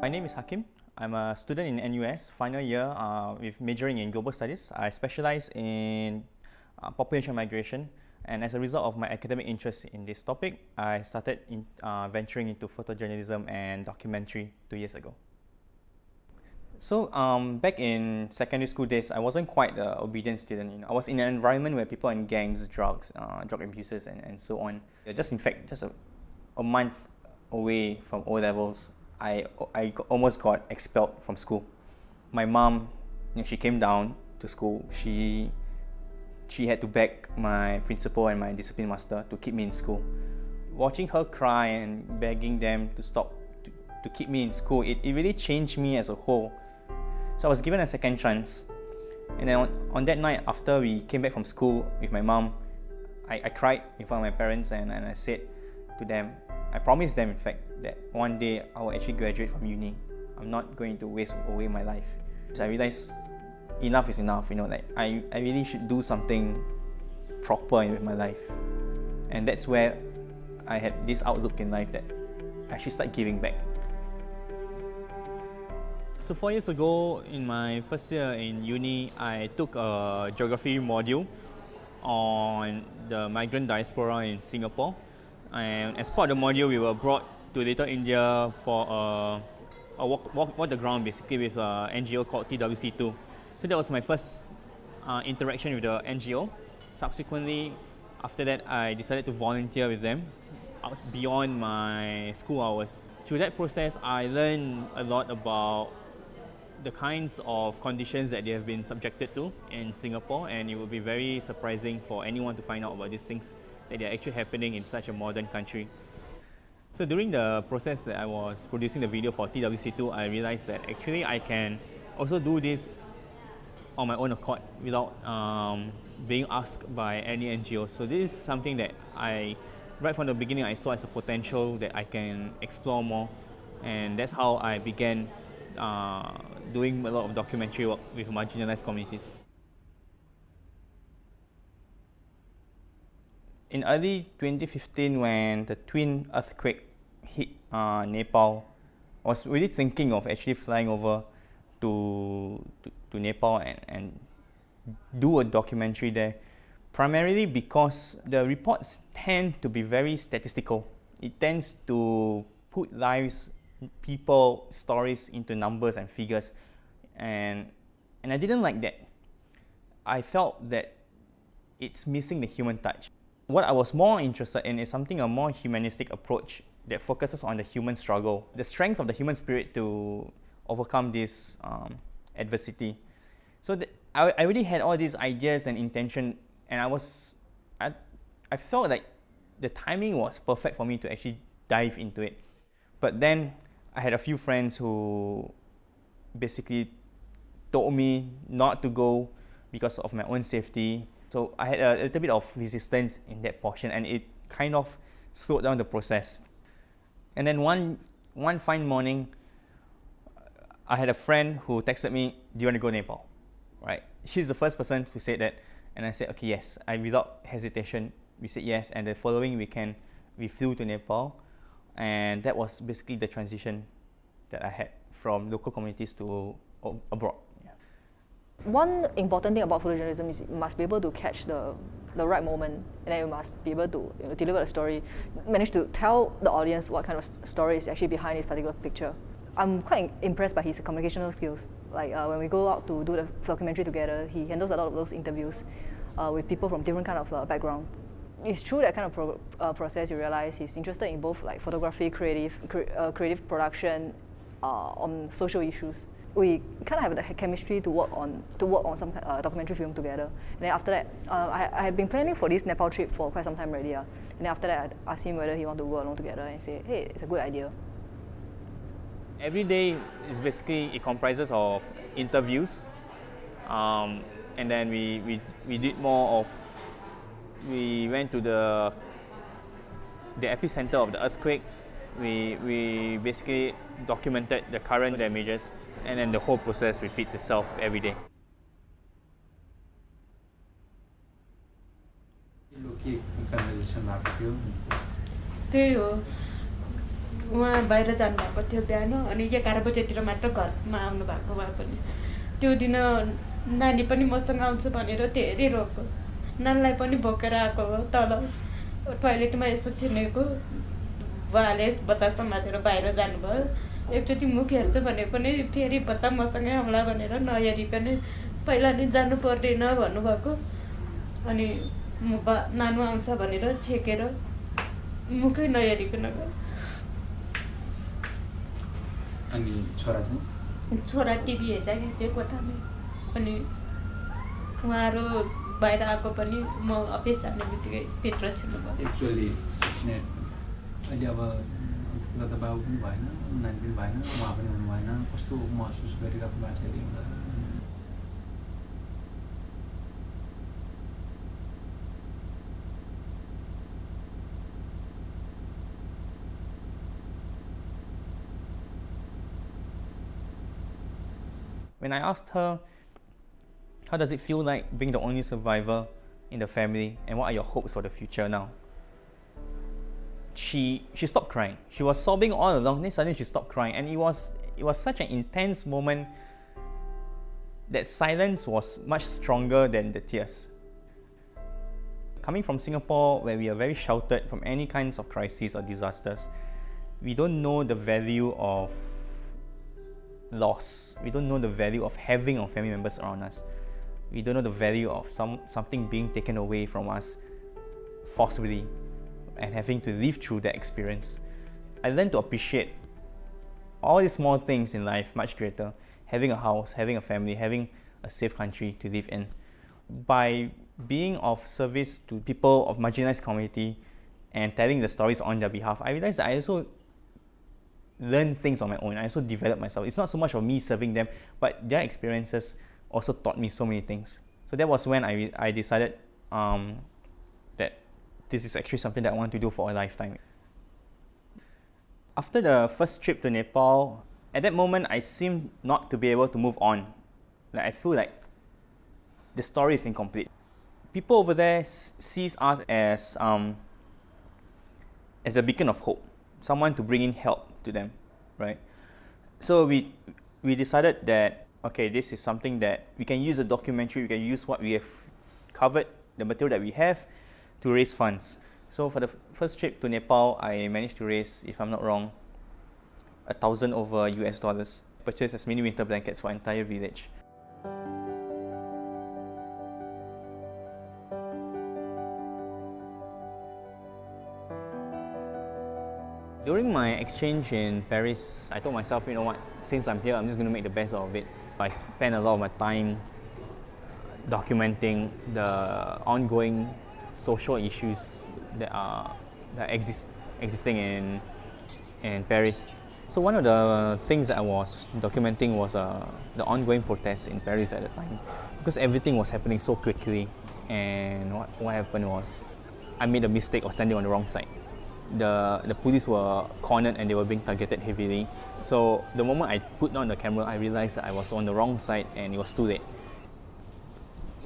My name is Hakim. I'm a student in NUS, final year with majoring in global studies. I specialize in population migration, and as a result of my academic interest in this topic, I started venturing into photojournalism and documentary 2 years ago. So back in secondary school days, I wasn't quite an obedient student. I was in an environment where people are in gangs, drugs, drug abusers, and so on. Just in fact, just a month away from O levels, I almost got expelled from school. My mom, she came down to school. She had to beg my principal and my discipline master to keep me in school. Watching her cry and begging them to stop to keep me in school, it really changed me as a whole. So I was given a second chance. And then on that night, after we came back from school with my mom, I cried in front of my parents and I said to them, I promised them in fact, that one day I will actually graduate from uni. I'm not going to waste away my life. So I realized enough is enough, I really should do something proper with my life. And that's where I had this outlook in life that I should start giving back. So 4 years ago, in my first year in uni, I took a geography module on the migrant diaspora in Singapore. And as part of the module, we were brought to Little India for a walk the ground basically with an NGO called TWC2. So that was my first interaction with the NGO. Subsequently, after that, I decided to volunteer with them beyond my school hours. Through that process, I learned a lot about the kinds of conditions that they have been subjected to in Singapore, and it would be very surprising for anyone to find out about these things that they are actually happening in such a modern country. So during the process that I was producing the video for TWC2, I realized that actually I can also do this on my own accord without being asked by any NGO. So this is something that right from the beginning, I saw as a potential that I can explore more, and that's how I began doing a lot of documentary work with marginalized communities. In early 2015, when the twin earthquake hit Nepal, I was really thinking of actually flying over to Nepal and do a documentary there, primarily because the reports tend to be very statistical. It tends to put lives, people, stories into numbers and figures, and I didn't like that. I felt that it's missing the human touch. What I was more interested in is a more humanistic approach that focuses on the human struggle, the strength of the human spirit to overcome this adversity. So I already had all these ideas and intention, and I felt like the timing was perfect for me to actually dive into it. But then I had a few friends who basically told me not to go because of my own safety. So I had a little bit of resistance in that portion, and it kind of slowed down the process. And then one fine morning, I had a friend who texted me, "Do you want to go to Nepal?" Right? She's the first person who said that, and I said, "Okay, yes." Without hesitation, we said yes, and the following weekend, we flew to Nepal, and that was basically the transition that I had from local communities to abroad. One important thing about photojournalism is you must be able to catch the right moment, and then you must be able to deliver a story, manage to tell the audience what kind of story is actually behind this particular picture. I'm quite impressed by his communicational skills. Like when we go out to do the documentary together, he handles a lot of those interviews with people from different kind of backgrounds. It's through that kind of process you realize he's interested in both like photography, creative production, on social issues. We kind of have the chemistry to work on some documentary film together. And then after that, I had been planning for this Nepal trip for quite some time already. And then after that, I asked him whether he wanted to go along together and say, hey, it's a good idea. Every day is basically, it comprises of interviews, and then we did more of, we went to the epicenter of the earthquake. We basically documented the current damages, and then the whole process repeats itself every day. त्यही हो उहाँ बाहिर जानुभएको थियो बिहान अनि 11 बजेतिर मात्र घरमा आउनुभएको उहाँ पनि त्यो दिन नानी पनि मसँग आउँछ भनेर धेरै रोको नानीलाई पनि बोकेर आएको हो तल टोयलेटमा यसो छिनेको बुवाले बच्चा समातेर बाहिर जानुभयो एकचोटि मुख हेर्छ भने पनि फेरि बच्चा मसँगै आउला भनेर नहेरिकन पहिला नै जानु पर्दैन भन्नुभएको अनि नानु आउँछ भनेर छेकेर मुखै नहेरिकन गयो अनि छोरा चाहिँ छोरा टिभी हेर्दाखेरि त्यो कोठामा अनि उहाँहरू बाहिर आएको पनि म अफिस जाने बित्तिकै भित्र छिर्नुभयो एक्चुअली अहिले अब त बाबु पनि भएन नानी पनि भएन उहाँ पनि हुनु भएन कस्तो महसुस गरिराख्नु भएको छ यदि हुँदा When I asked her, how does it feel like being the only survivor in the family and what are your hopes for the future now? She stopped crying. She was sobbing all along, then suddenly she stopped crying, and it was such an intense moment that silence was much stronger than the tears. Coming from Singapore, where we are very sheltered from any kinds of crises or disasters, we don't know the value of loss. We don't know the value of having our family members around us. We don't know the value of something being taken away from us forcibly and having to live through that experience. I learned to appreciate all these small things in life much greater. Having a house, having a family, having a safe country to live in. By being of service to people of marginalized community and telling the stories on their behalf, I realized that I also learn things on my own. I also develop myself. It's not so much of me serving them, but their experiences also taught me so many things. So that was when I decided that this is actually something that I want to do for a lifetime. After the first trip to Nepal, at that moment I seemed not to be able to move on. Like I feel like the story is incomplete. People over there sees us as a beacon of hope, someone to bring in help to them, right? So we decided that, okay, this is something that we can use a documentary, we can use what we have covered, the material that we have, to raise funds. So for the first trip to Nepal, I managed to raise, if I'm not wrong, $1,000 over US, purchase as many winter blankets for entire village. During my exchange in Paris, I told myself, you know what, since I'm here, I'm just going to make the best of it. I spent a lot of my time documenting the ongoing social issues that existing in Paris. So one of the things that I was documenting was the ongoing protests in Paris at the time, because everything was happening so quickly. And what happened was, I made a mistake of standing on the wrong side. The police were cornered and they were being targeted heavily. So the moment I put on the camera, I realized that I was on the wrong side and it was too late.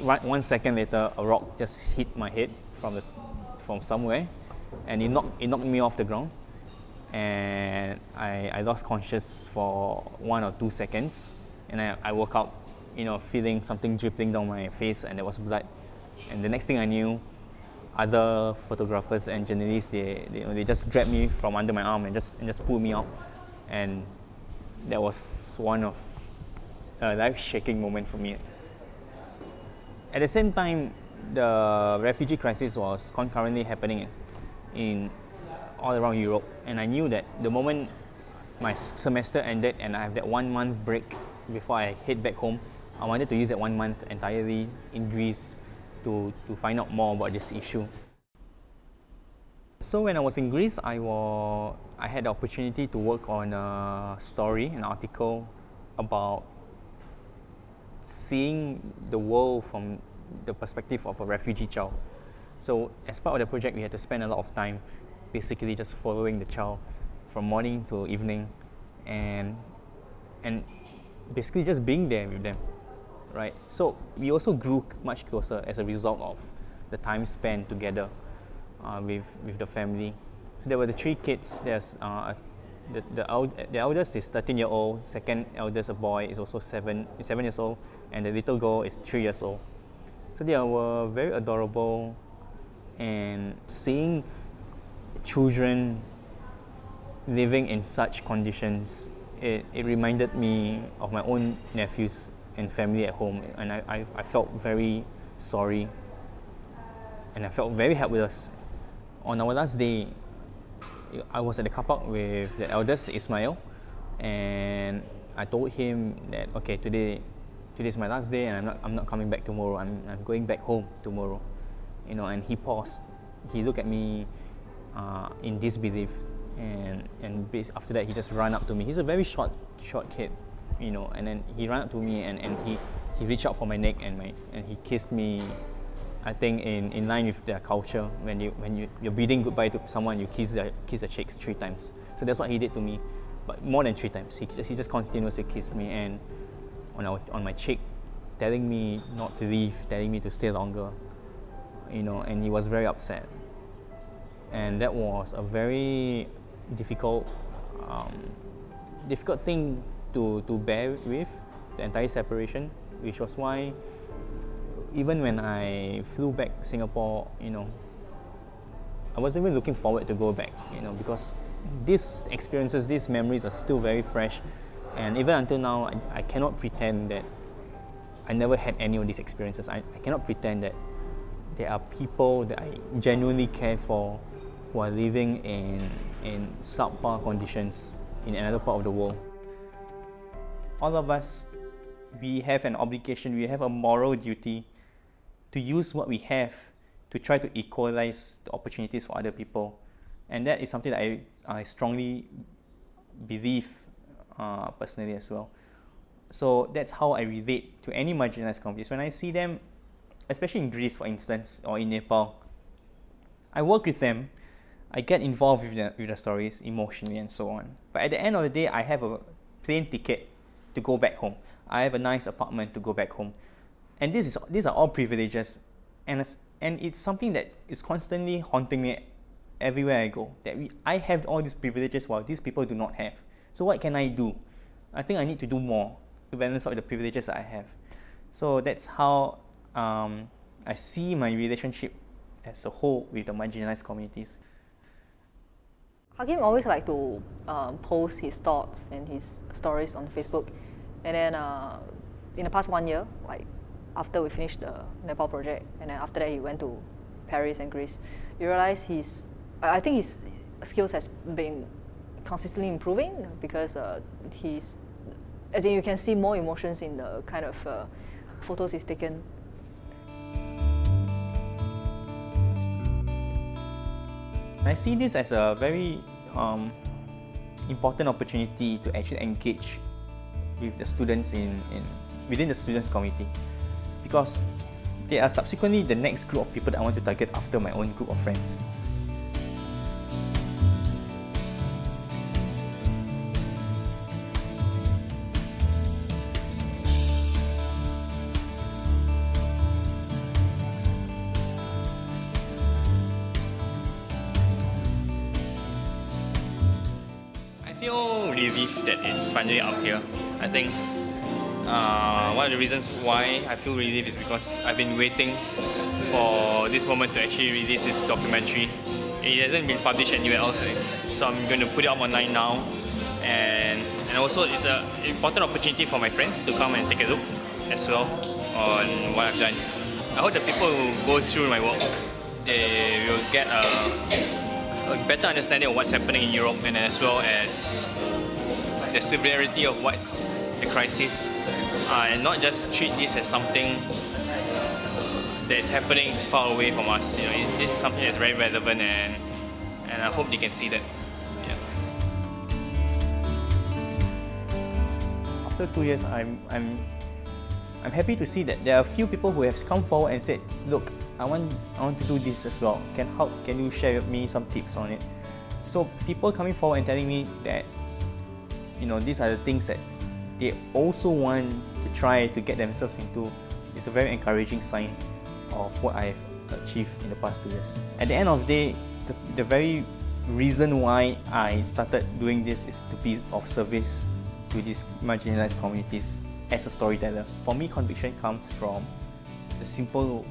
Right, 1 second later, a rock just hit my head from somewhere, and it knocked me off the ground, and I lost conscious for 1 or 2 seconds, and I woke up, feeling something dripping down my face, and there was blood. And the next thing I knew, other photographers and journalists, they just grabbed me from under my arm and just pulled me out, and that was one of a life-shaking moment for me. At the same time, the refugee crisis was concurrently happening in all around Europe, and I knew that the moment my semester ended and I have that 1 month break before I head back home, I wanted to use that 1 month entirely in Greece to find out more about this issue. So when I was in Greece, I had the opportunity to work on a story, an article about seeing the world from the perspective of a refugee child. So as part of the project, we had to spend a lot of time basically just following the child from morning to evening, and basically just being there with them, right? So we also grew much closer as a result of the time spent together with the family. So there were the 3 kids. There's a the eldest is 13-year-old, second eldest, a boy, is also 7 years old, and the little girl is 3 years old. So they were very adorable, and seeing children living in such conditions, it reminded me of my own nephews and family at home, and I felt very sorry, and I felt very helpless. On our last day, I was at the car park with the eldest, Ismail, and I told him that, okay, today is my last day, and I'm not coming back tomorrow. I'm going back home tomorrow, you know. And he paused. He looked at me in disbelief, and after that he just ran up to me. He's a very short kid, you know. And then he ran up to me and he reached out for my neck and he kissed me. I think in line with their culture, when you're bidding goodbye to someone, you kiss their cheeks 3 times. So that's what he did to me, but more than 3 times. He just continuously kissed me and on my cheek, telling me not to leave, telling me to stay longer, you know. And he was very upset, and that was a very difficult thing to bear with, the entire separation, which was why even when I flew back Singapore, you know, I wasn't even looking forward to go back, you know, because these experiences, these memories are still very fresh, and even until now, I cannot pretend that I never had any of these experiences. I cannot pretend that there are people that I genuinely care for who are living in subpar conditions in another part of the world. All of us, we have an obligation, we have a moral duty to use what we have to try to equalize the opportunities for other people. And that is something that I strongly believe personally as well. So that's how I relate to any marginalized communities. When I see them, especially in Greece, for instance, or in Nepal, I work with them, I get involved with the stories emotionally and so on. But at the end of the day, I have a plane ticket to go back home. I have a nice apartment to go back home. And these are all privileges, and it's something that is constantly haunting me everywhere I go, that I have all these privileges while these people do not have. So what can I do? I think I need to do more to balance out the privileges that I have. So that's how I see my relationship as a whole with the marginalized communities. Hakim always like to post his thoughts and his stories on Facebook, and then in the past 1 year, like after we finished the Nepal project, and then after that he went to Paris and Greece, you realize I think his skills has been consistently improving, because as in you can see more emotions in the kind of photos he's taken. I see this as a very important opportunity to actually engage with the students within the students community, because they are subsequently the next group of people that I want to target after my own group of friends. I feel relieved that it's finally out here. I think one of the reasons why I feel relieved is because I've been waiting for this moment to actually release this documentary. It hasn't been published anywhere else, so I'm going to put it up online now. And also it's an important opportunity for my friends to come and take a look as well on what I've done. I hope that people who go through my work, they will get a better understanding of what's happening in Europe, and as well as the severity of what's the crisis, and not just treat this as something that is happening far away from us. You know, this is something that's very relevant, and I hope they can see that. Yeah. After 2 years, I'm happy to see that there are a few people who have come forward and said, "Look, I want to do this as well. Can you share with me some tips on it?" So people coming forward and telling me that, you know, these are the things that they also want to try to get themselves into, is a very encouraging sign of what I've achieved in the past 2 years. At the end of the day, the very reason why I started doing this is to be of service to these marginalized communities as a storyteller. For me, conviction comes from the simple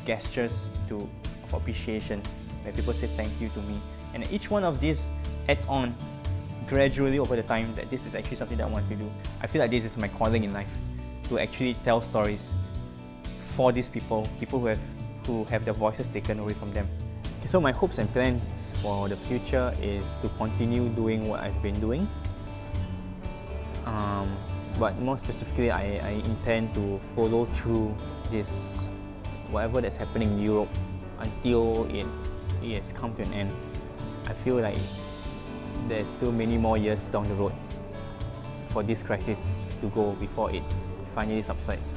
gestures of appreciation where people say thank you to me, and each one of these adds on gradually over the time that this is actually something that I want to do. I feel like this is my calling in life, to actually tell stories for these people who have their voices taken away from them. Okay, so my hopes and plans for the future is to continue doing what I've been doing. But more specifically, I intend to follow through this, whatever that's happening in Europe, until it has come to an end. I feel like there's still many more years down the road for this crisis to go before it finally subsides.